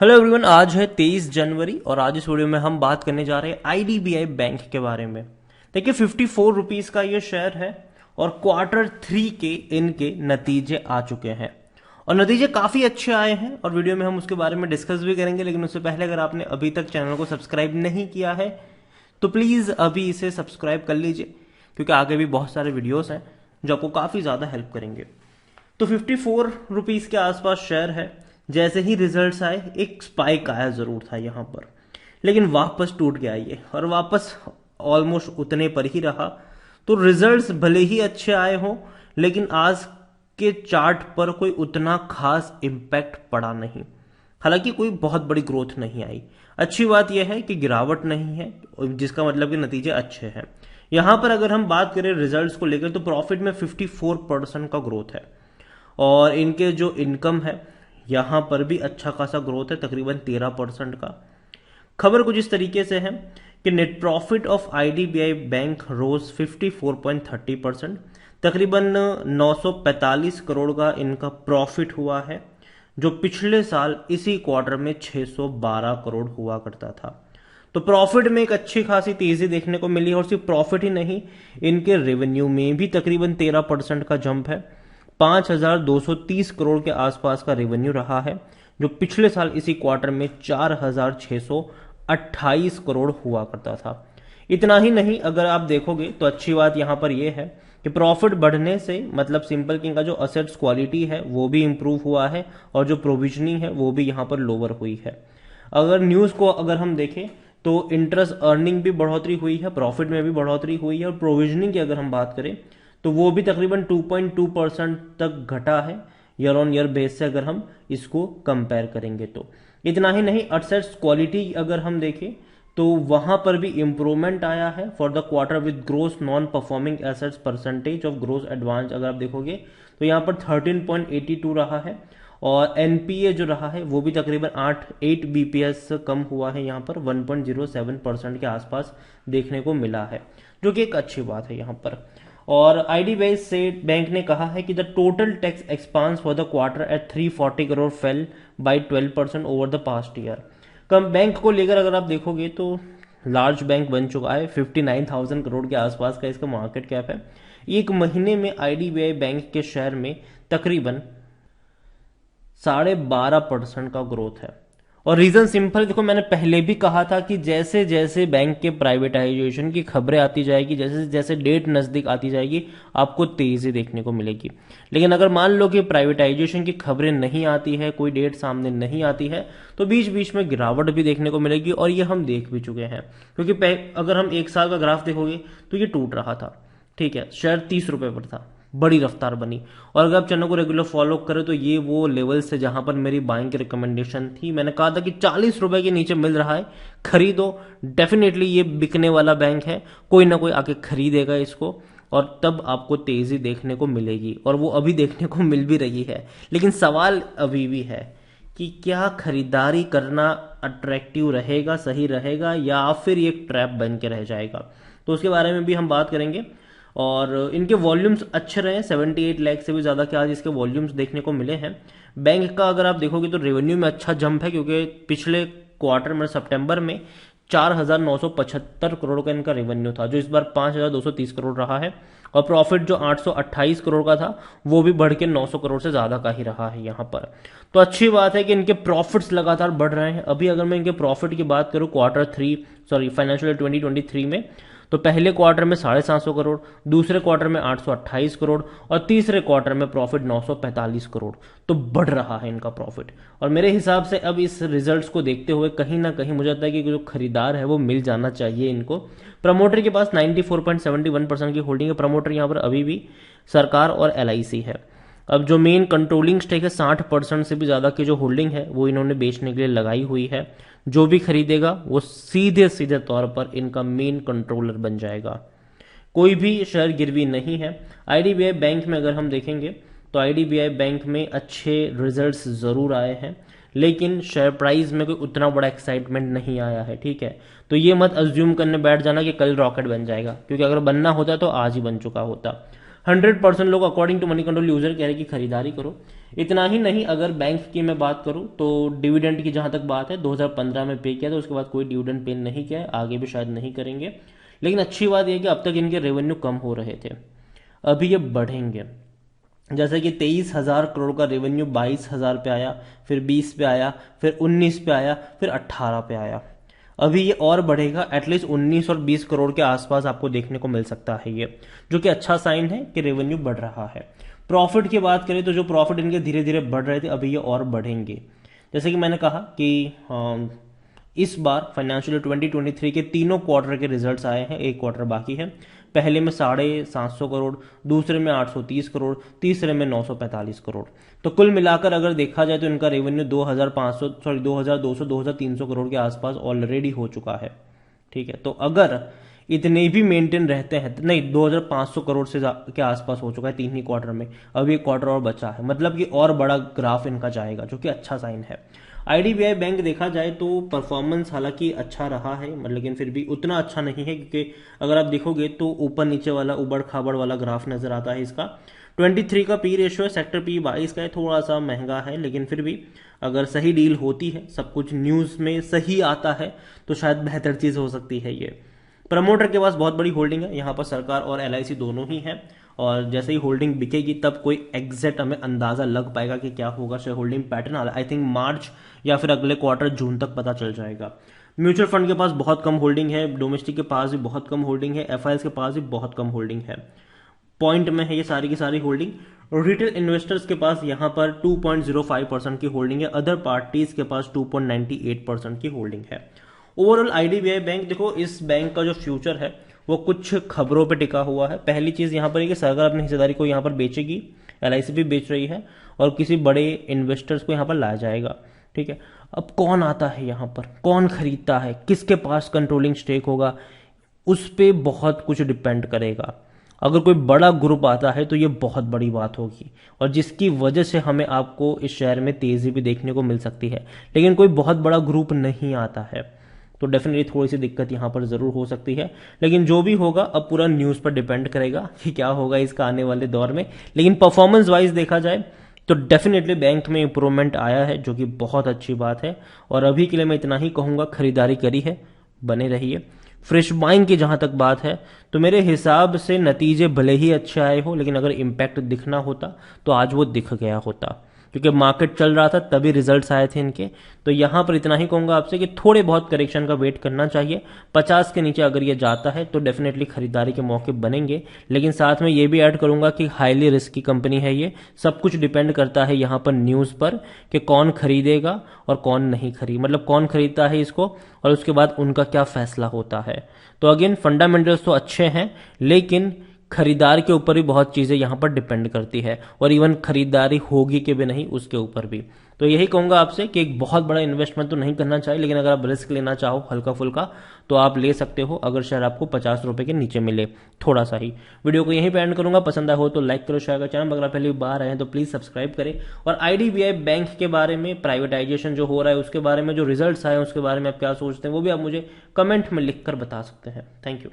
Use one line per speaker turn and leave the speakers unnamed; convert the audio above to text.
Hello everyone, आज है 23 जनवरी और आज इस वीडियो में हम बात करने जा रहे हैं आईडीबीआई बैंक के बारे में। देखिए 54 रुपीज का ये शेयर है और क्वार्टर 3 के इनके नतीजे आ चुके हैं और नतीजे काफी अच्छे आए हैं और वीडियो में हम उसके बारे में डिस्कस भी करेंगे। लेकिन उससे पहले अगर आपने अभी तक चैनल को सब्सक्राइब नहीं किया है तो प्लीज अभी इसे सब्सक्राइब कर लीजिए, क्योंकि आगे भी बहुत सारे वीडियोस हैं जो आपको काफी ज्यादा हेल्प करेंगे। तो 54 रुपीज के आसपास शेयर है। जैसे ही रिजल्ट्स आए एक स्पाइक आया जरूर था यहां पर, लेकिन वापस टूट गया ये और वापस ऑलमोस्ट उतने पर ही रहा। तो रिजल्ट्स भले ही अच्छे आए हों, लेकिन आज के चार्ट पर कोई उतना खास इम्पैक्ट पड़ा नहीं। हालांकि कोई बहुत बड़ी ग्रोथ नहीं आई। अच्छी बात यह है कि गिरावट नहीं है, जिसका मतलब कि नतीजे अच्छे हैं। यहां पर अगर हम बात करें रिजल्ट्स को लेकर तो प्रॉफिट में 54% का ग्रोथ है और इनके जो इनकम है यहां पर भी अच्छा खासा ग्रोथ है, तकरीबन 13% का। खबर कुछ इस तरीके से है कि net profit of IDBI bank rose 54.30%, तकरीबन 945 करोड़ का इनका प्रॉफिट हुआ है, जो पिछले साल इसी क्वार्टर में 612 करोड़ हुआ करता था। तो प्रॉफिट में एक अच्छी खासी तेजी देखने को मिली और सिर्फ प्रॉफिट ही नहीं, इनके रेवेन्यू में भी तकरीबन 13% का जंप है। 5,230 करोड़ के आसपास का रेवेन्यू रहा है, जो पिछले साल इसी क्वार्टर में 4,628 करोड़ हुआ करता था। इतना ही नहीं, अगर आप देखोगे तो अच्छी बात यहां पर यह है कि प्रॉफिट बढ़ने से मतलब सिंपल कि इनका जो असेट्स क्वालिटी है वो भी इंप्रूव हुआ है और जो प्रोविजनिंग है वो भी यहां पर लोअर हुई है। अगर न्यूज को अगर हम देखें तो इंटरेस्ट अर्निंग भी बढ़ोतरी हुई है, प्रॉफिट में भी बढ़ोतरी हुई है और प्रोविजनिंग की अगर हम बात करें तो वो भी तकरीबन 2.2% तक घटा है ईयर ऑन ईयर बेस से, अगर हम इसको कंपेयर करेंगे तो। इतना ही नहीं, एसेट्स क्वालिटी अगर हम देखें तो वहां पर भी इंप्रूवमेंट आया है for the quarter with gross non performing assets percentage of gross advance अगर आप देखोगे तो यहाँ पर 13.82 रहा है और एनपीए जो रहा है वो भी तकरीबन 8 बीपीएस कम हुआ है, यहाँ पर 1.07% के आसपास देखने को मिला है, जो कि एक अच्छी बात है यहाँ पर। और आईडीबीआई से बैंक ने कहा है कि the total tax expense for the quarter at 340 crore fell by 12% over the past year. कम बैंक को लेकर अगर आप देखोगे तो लार्ज बैंक बन चुका है, 59,000 करोड़ के आसपास का इसका मार्केट कैप है। एक महीने में आईडीबीआई बैंक के शेयर में तकरीबन 12.5% का ग्रोथ है। और रीजन सिंपल, देखो मैंने पहले भी कहा था कि जैसे जैसे बैंक के प्राइवेटाइजेशन की खबरें आती जाएगी, जैसे जैसे डेट नजदीक आती जाएगी, आपको तेजी देखने को मिलेगी। लेकिन अगर मान लो कि प्राइवेटाइजेशन की खबरें नहीं आती है, कोई डेट सामने नहीं आती है, तो बीच बीच में गिरावट भी देखने को मिलेगी और ये हम देख भी चुके हैं। क्योंकि अगर हम एक साल का ग्राफ देखोगे तो ये टूट रहा था, ठीक है, शेयर 30 रुपए पर था, बड़ी रफ्तार बनी। और अगर आप चैनल को रेगुलर फॉलो करें तो ये वो लेवल से जहां पर मेरी बाइंग की रिकमेंडेशन थी, मैंने कहा था कि 40 रुपए के नीचे मिल रहा है, खरीदो। डेफिनेटली ये बिकने वाला बैंक है, कोई ना कोई आके खरीदेगा इसको और तब आपको तेजी देखने को मिलेगी और वो अभी देखने को मिल भी रही है। लेकिन सवाल अभी भी है कि क्या खरीदारी करना अट्रैक्टिव रहेगा, सही रहेगा, या फिर ये एक ट्रैप बन के रह जाएगा। तो उसके बारे में भी हम बात करेंगे। और इनके वॉल्यूम्स अच्छे रहे, 78 लाख से भी ज्यादा के आज इसके वॉल्यूम्स देखने को मिले हैं। बैंक का अगर आप देखोगे तो रेवेन्यू में अच्छा जंप है, क्योंकि पिछले क्वार्टर में सितंबर में 4,975 करोड़ का इनका रेवेन्यू था, जो इस बार 5,230 करोड़ रहा है। और प्रॉफिट जो 828 करोड़ का था वो भी बढ़ के 900 करोड़ से ज्यादा का ही रहा है यहाँ पर। तो अच्छी बात है कि इनके प्रॉफिट्स लगातार बढ़ रहे हैं। अभी अगर मैं इनके प्रॉफिट की बात करूं फाइनेंशियल ईयर 2023 में, तो पहले क्वार्टर में 750 करोड़, दूसरे क्वार्टर में 828 करोड़ और तीसरे क्वार्टर में प्रॉफिट 945 करोड़। तो बढ़ रहा है इनका प्रॉफिट। और मेरे हिसाब से अब इस रिजल्ट्स को देखते हुए कहीं ना कहीं मुझे लगता है कि जो खरीदार है वो मिल जाना चाहिए इनको। प्रमोटर के पास 94.71% की होल्डिंग है। प्रमोटर यहाँ पर अभी भी सरकार और एलआईसी है। अब जो मेन कंट्रोलिंग स्टेक है, 60% से भी ज्यादा की जो होल्डिंग है वो इन्होंने बेचने के लिए लगाई हुई है। जो भी खरीदेगा वो सीधे सीधे तौर पर इनका मेन कंट्रोलर बन जाएगा। कोई भी शेयर गिरवी नहीं है। आईडीबीआई बैंक में अगर हम देखेंगे तो आईडीबीआई बैंक में अच्छे रिजल्ट्स जरूर आए हैं, लेकिन शेयर प्राइस में कोई उतना बड़ा एक्साइटमेंट नहीं आया है, ठीक है। तो ये मत अज्यूम करने बैठ जाना कि कल रॉकेट बन जाएगा, क्योंकि अगर बनना होता तो आज ही बन चुका होता। 100% लोग according to Moneycontrol user कह रहे हैं कि खरीदारी करो। इतना ही नहीं, अगर बैंक की मैं बात करूं तो डिविडेंड की जहां तक बात है 2015 में पे किया था, उसके बाद कोई डिविडेंड पे नहीं किया है, आगे भी शायद नहीं करेंगे। लेकिन अच्छी बात यह कि अब तक इनके रेवेन्यू कम हो रहे थे, अभी ये बढ़ेंगे। जैसे कि 23,000 करोड़ का रेवेन्यू 22,000 पे आया, फिर 20 पे आया, फिर 19 पे आया, फिर 18 पे आया। अभी ये और बढ़ेगा, एटलीस्ट 19 और 20 करोड़ के आसपास आपको देखने को मिल सकता है ये, जो कि अच्छा साइन है कि रेवेन्यू बढ़ रहा है। प्रॉफिट की बात करें तो जो प्रॉफिट इनके धीरे धीरे बढ़ रहे थे, अभी ये और बढ़ेंगे। जैसे कि मैंने कहा कि इस बार फाइनेंशियल 2023 के तीनों क्वार्टर के रिजल्ट्स आए हैं, एक क्वार्टर बाकी है। पहले में 750 करोड़, दूसरे में 830 करोड़, तीसरे में 945 करोड़। तो कुल मिलाकर अगर देखा जाए तो इनका रेवेन्यू 2200 2300 करोड़ के आसपास ऑलरेडी हो चुका है। ठीक है, तो अगर इतने भी मेंटेन रहते हैं, नहीं 2500 करोड़ से के आसपास हो चुका है 3 ही क्वार्टर में, अभी एक क्वार्टर और बचा है, मतलब कि और बड़ा ग्राफ इनका जाएगा, जो कि अच्छा साइन है। आईडीबीआई बैंक देखा जाए तो परफॉर्मेंस हालांकि अच्छा रहा है, लेकिन फिर भी उतना अच्छा नहीं है, क्योंकि अगर आप देखोगे तो ऊपर नीचे वाला उबड़ खाबड़ वाला ग्राफ नजर आता है इसका। 23 का पी रेशियो है, सेक्टर पी 22 का है, थोड़ा सा महंगा है, लेकिन फिर भी अगर सही डील होती है, सब कुछ न्यूज में सही आता है, तो शायद बेहतर चीज हो सकती है ये। प्रमोटर के पास बहुत बड़ी होल्डिंग है, यहाँ पर सरकार और एलआईसी दोनों ही है, और जैसे ही होल्डिंग बिकेगी तब कोई एग्जैक्ट हमें अंदाजा लग पाएगा कि क्या होगा share holding pattern. I think March या फिर अगले क्वार्टर जून तक पता चल जाएगा। म्यूचुअल फंड के पास बहुत कम होल्डिंग है, डोमेस्टिक के पास भी बहुत कम होल्डिंग है, एफआईएस के पास भी बहुत कम होल्डिंग है। पॉइंट में है ये सारी की सारी होल्डिंग। रिटेल इन्वेस्टर्स के पास यहाँ पर 2.05% की होल्डिंग है, अदर पार्टीज के पास 2.98% की होल्डिंग है। ओवरऑल आईडीबीआई बैंक, देखो इस बैंक का जो फ्यूचर है वो कुछ खबरों पे टिका हुआ है। पहली चीज यहाँ पर है कि सरकार अपनी हिस्सेदारी को यहाँ पर बेचेगी, एलआईसी भी बेच रही है, और किसी बड़े इन्वेस्टर्स को यहाँ पर लाया जाएगा। ठीक है, अब कौन आता है यहाँ पर, कौन खरीदता है, किसके पास कंट्रोलिंग स्टेक होगा, उस पर बहुत कुछ डिपेंड करेगा। अगर कोई बड़ा ग्रुप आता है तो ये बहुत बड़ी बात होगी, और जिसकी वजह से हमें आपको इस शेयर में तेजी भी देखने को मिल सकती है। लेकिन कोई बहुत बड़ा ग्रुप नहीं आता है तो डेफिनेटली थोड़ी सी दिक्कत यहाँ पर जरूर हो सकती है। लेकिन जो भी होगा अब पूरा न्यूज पर डिपेंड करेगा कि क्या होगा इसका आने वाले दौर में। लेकिन परफॉर्मेंस वाइज देखा जाए तो डेफिनेटली बैंक में इंप्रूवमेंट आया है, जो कि बहुत अच्छी बात है। और अभी के लिए मैं इतना ही कहूंगा, खरीदारी करी है, बने रहिए। फ्रेश बाइंग की जहां तक बात है तो मेरे हिसाब से नतीजे भले ही अच्छे आए हो, लेकिन अगर इम्पैक्ट दिखना होता तो आज वो दिख गया होता, क्योंकि मार्केट चल रहा था तभी रिजल्ट्स आए थे इनके। तो यहां पर इतना ही कहूंगा आपसे कि थोड़े बहुत करेक्शन का वेट करना चाहिए। 50 के नीचे अगर ये जाता है तो डेफिनेटली खरीदारी के मौके बनेंगे। लेकिन साथ में ये भी ऐड करूंगा कि हाईली रिस्की कंपनी है ये, सब कुछ डिपेंड करता है यहाँ पर न्यूज पर कि कौन खरीदेगा और कौन नहीं खरीद, मतलब कौन खरीदता है इसको और उसके बाद उनका क्या फैसला होता है। तो अगेन फंडामेंटल्स तो अच्छे हैं, लेकिन खरीदार के ऊपर भी बहुत चीजें यहां पर डिपेंड करती है, और इवन खरीदारी होगी कि भी नहीं उसके ऊपर भी। तो यही कहूंगा आपसे कि एक बहुत बड़ा इन्वेस्टमेंट तो नहीं करना चाहिए, लेकिन अगर आप रिस्क लेना चाहो हल्का फुल्का तो आप ले सकते हो, अगर शेयर आपको 50 रुपए के नीचे मिले थोड़ा सा ही। वीडियो को यहीं पे एंड करूंगा, पसंद आया हो तो लाइक करो, शेयर करो, चैनल अगर आप पहली बार आए हैं तो प्लीज सब्सक्राइब करें। और आईडीबीआई बैंक के बारे में, प्राइवेटाइजेशन जो हो रहा है उसके बारे में, जो रिजल्ट्स आए हैं उसके बारे में आप क्या सोचते हैं, वो भी आप मुझे कमेंट में लिखकर बता सकते हैं। Thank you.